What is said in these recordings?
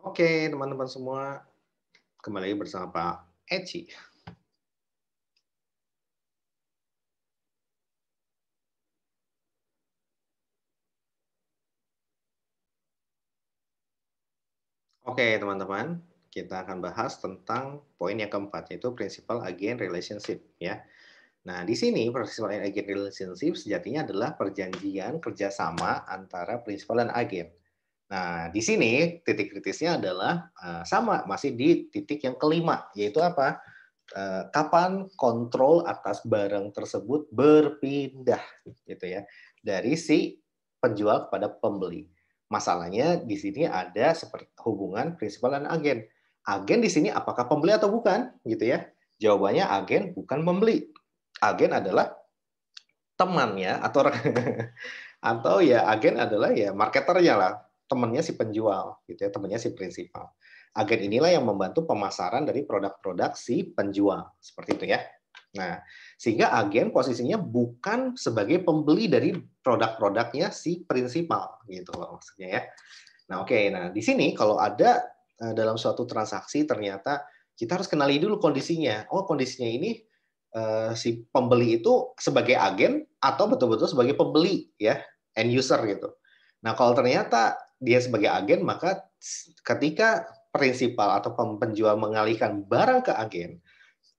Oke, teman-teman semua, kembali lagi bersama Pak Eci. Oke, teman-teman, kita akan bahas tentang poin yang keempat, yaitu principal agent relationship, ya. Nah, di sini principal and agent relationship sejatinya adalah perjanjian kerjasama antara prinsipal dan agen. Nah, di sini titik kritisnya adalah sama, masih di titik yang kelima, yaitu apa? Kapan kontrol atas barang tersebut berpindah, gitu ya, dari si penjual kepada pembeli. Masalahnya di sini ada seperti hubungan prinsipal dan agen. Agen di sini apakah pembeli atau bukan, gitu ya? Jawabannya agen bukan pembeli. Agen adalah temannya atau atau ya agen adalah ya marketernya lah, temannya si penjual, gitu ya, temannya si prinsipal. Agen inilah yang membantu pemasaran dari produk-produk si penjual, seperti itu ya. Nah, sehingga agen posisinya bukan sebagai pembeli dari produk-produknya si prinsipal, gitu loh maksudnya ya. Nah, oke. Nah, di sini kalau ada dalam suatu transaksi ternyata kita harus kenali dulu kondisinya. Oh, kondisinya ini si pembeli itu sebagai agen atau betul-betul sebagai pembeli ya, end user gitu. Nah, kalau ternyata dia sebagai agen, maka ketika prinsipal atau penjual mengalihkan barang ke agen,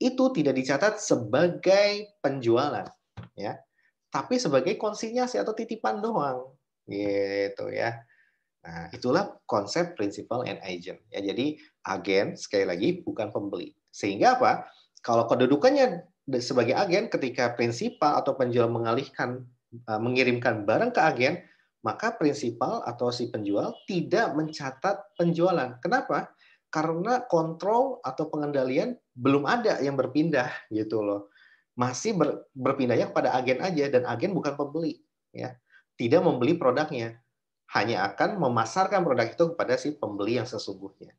itu tidak dicatat sebagai penjualan ya, tapi sebagai konsinyasi atau titipan doang gitu ya. Nah, itulah konsep principal and agent. Ya, jadi agen sekali lagi bukan pembeli. Sehingga apa? Kalau kedudukannya sebagai agen ketika prinsipal atau penjual mengirimkan barang ke agen, maka prinsipal atau si penjual tidak mencatat penjualan. Kenapa? Karena kontrol atau pengendalian belum ada yang berpindah gitu loh. Masih berpindahnya kepada agen aja dan agen bukan pembeli ya. Tidak membeli produknya, hanya akan memasarkan produk itu kepada si pembeli yang sesungguhnya.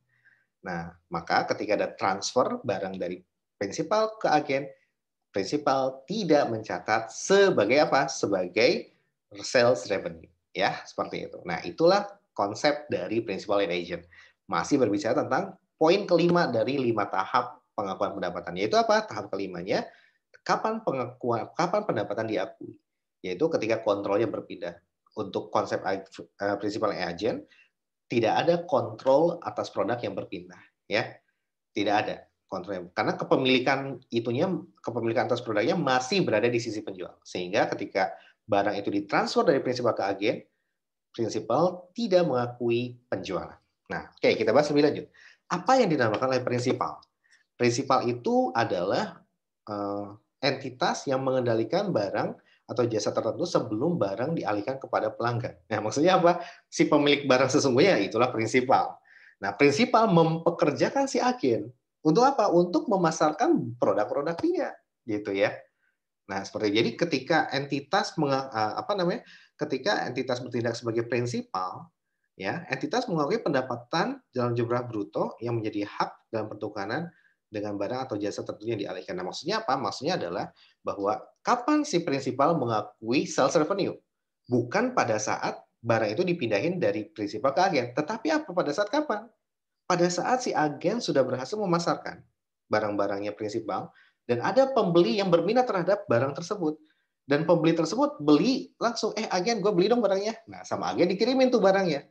Nah, maka ketika ada transfer barang dari prinsipal ke agen, prinsipal tidak mencatat sebagai apa? Sebagai sales revenue. Ya, seperti itu. Nah, itulah konsep dari principal and agent. Masih berbicara tentang poin kelima dari 5 tahap pengakuan pendapatan. Yaitu apa? Tahap kelimanya, kapan pendapatan diakui? Yaitu ketika kontrolnya berpindah. Untuk konsep principal and agent, tidak ada kontrol atas produk yang berpindah, ya. Tidak ada kontrol, karena kepemilikan atas produknya masih berada di sisi penjual. Sehingga ketika barang itu ditransfer dari prinsipal ke agen, prinsipal tidak mengakui penjualan. Nah, oke, kita bahas lebih lanjut. Apa yang dinamakan oleh prinsipal? Prinsipal itu adalah entitas yang mengendalikan barang atau jasa tertentu sebelum barang dialihkan kepada pelanggan. Nah, maksudnya apa? Si pemilik barang sesungguhnya itulah prinsipal. Nah, prinsipal mempekerjakan si agen untuk apa? Untuk memasarkan produk-produk dia, gitu ya. Nah, seperti jadi ketika ketika entitas bertindak sebagai prinsipal, ya, entitas mengakui pendapatan dalam jumlah bruto yang menjadi hak dalam pertukaran dengan barang atau jasa tertentu yang dialihkan. Nah, maksudnya apa? Maksudnya adalah bahwa kapan si prinsipal mengakui sales revenue? Bukan pada saat barang itu dipindahin dari prinsipal ke agen, tetapi apa pada saat kapan? Pada saat si agen sudah berhasil memasarkan barang-barangnya prinsipal dan ada pembeli yang berminat terhadap barang tersebut. Dan pembeli tersebut beli langsung, agen gue beli dong barangnya. Nah, sama agen dikirimin tuh barangnya.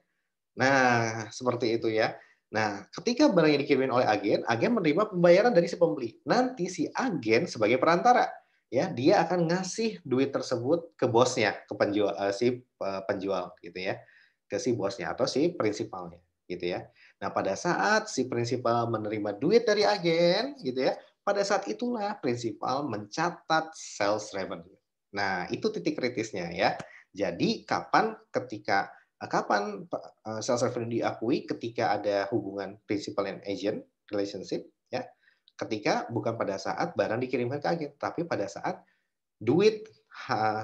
Nah, seperti itu ya. Nah, ketika barangnya dikirimin oleh agen, agen menerima pembayaran dari si pembeli. Nanti si agen sebagai perantara, ya, dia akan ngasih duit tersebut ke bosnya, ke penjual gitu ya, ke si bosnya atau si prinsipalnya gitu ya. Nah, pada saat si prinsipal menerima duit dari agen gitu ya, pada saat itulah prinsipal mencatat sales revenue. Nah, itu titik kritisnya ya. Jadi kapan sales revenue diakui? Ketika ada hubungan principal and agent relationship ya. Ketika bukan pada saat barang dikirimkan ke agen, tapi pada saat duit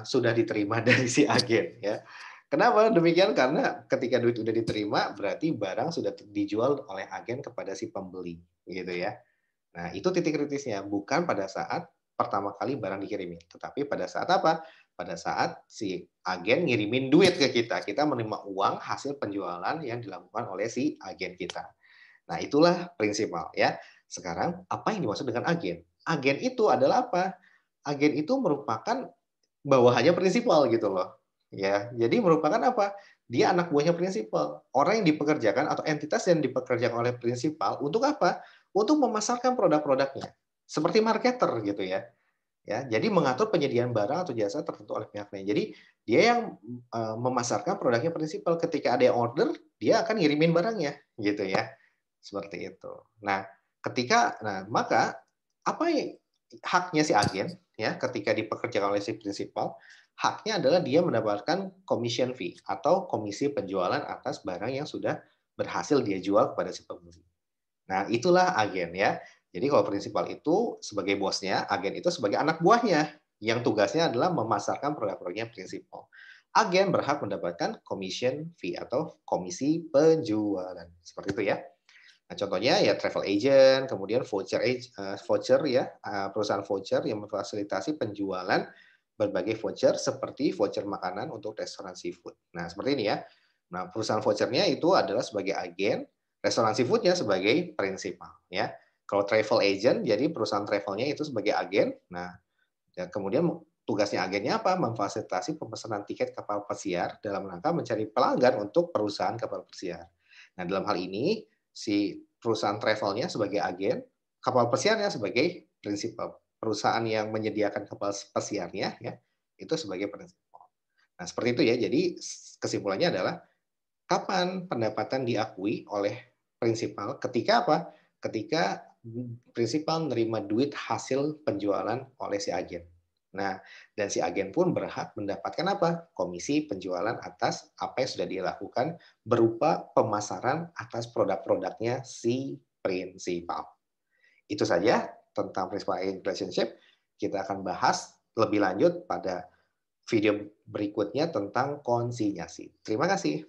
sudah diterima dari si agen ya. Kenapa demikian? Karena ketika duit sudah diterima berarti barang sudah dijual oleh agen kepada si pembeli gitu ya. Nah, itu titik kritisnya, bukan pada saat pertama kali barang dikirimin, tetapi pada saat apa? Pada saat si agen ngirimin duit ke kita, kita menerima uang hasil penjualan yang dilakukan oleh si agen kita. Nah, itulah prinsipal ya. Sekarang apa yang dimaksud dengan agen? Agen itu adalah apa? Agen itu merupakan bawahannya prinsipal gitu loh. Ya, jadi merupakan apa? Dia anak buahnya prinsipal. Orang yang dipekerjakan atau entitas yang dipekerjakan oleh prinsipal untuk apa? Untuk memasarkan produk-produknya. Seperti marketer gitu ya. Ya, jadi mengatur penyediaan barang atau jasa tertentu oleh pihak lain. Jadi dia yang memasarkan produknya prinsipal. Ketika ada yang order, dia akan ngirimin barangnya, gitu ya. Seperti itu. Nah, maka apa haknya si agen ya ketika dipekerjakan oleh si prinsipal? Haknya adalah dia mendapatkan commission fee atau komisi penjualan atas barang yang sudah berhasil dia jual kepada si pembeli. Nah, itulah agen ya. Jadi kalau prinsipal itu sebagai bosnya, agen itu sebagai anak buahnya yang tugasnya adalah memasarkan produk-produknya prinsipal. Agen berhak mendapatkan commission fee atau komisi penjualan. Seperti itu ya. Nah, contohnya ya travel agent, kemudian voucher ya, perusahaan voucher yang memfasilitasi penjualan berbagai voucher seperti voucher makanan untuk restoran seafood. Nah, seperti ini ya. Nah, perusahaan vouchernya itu adalah sebagai agen, restoran seafoodnya sebagai prinsipal ya. Kalau travel agent, jadi perusahaan travelnya itu sebagai agen. Nah, ya, kemudian tugasnya agennya apa? Memfasilitasi pemesanan tiket kapal pesiar dalam rangka mencari pelanggan untuk perusahaan kapal pesiar. Nah, dalam hal ini si perusahaan travelnya sebagai agen, kapal pesiarnya sebagai prinsipal. Perusahaan yang menyediakan kapal pesiarnya ya itu sebagai prinsipal. Nah, seperti itu ya. Jadi kesimpulannya adalah kapan pendapatan diakui oleh prinsipal? Ketika apa? Ketika prinsipal menerima duit hasil penjualan oleh si agen. Nah, dan si agen pun berhak mendapatkan apa? Komisi penjualan atas apa yang sudah dia lakukan berupa pemasaran atas produk-produknya si prinsipal. Itu saja tentang principal agent relationship. Kita akan bahas lebih lanjut pada video berikutnya tentang konsinyasi. Terima kasih.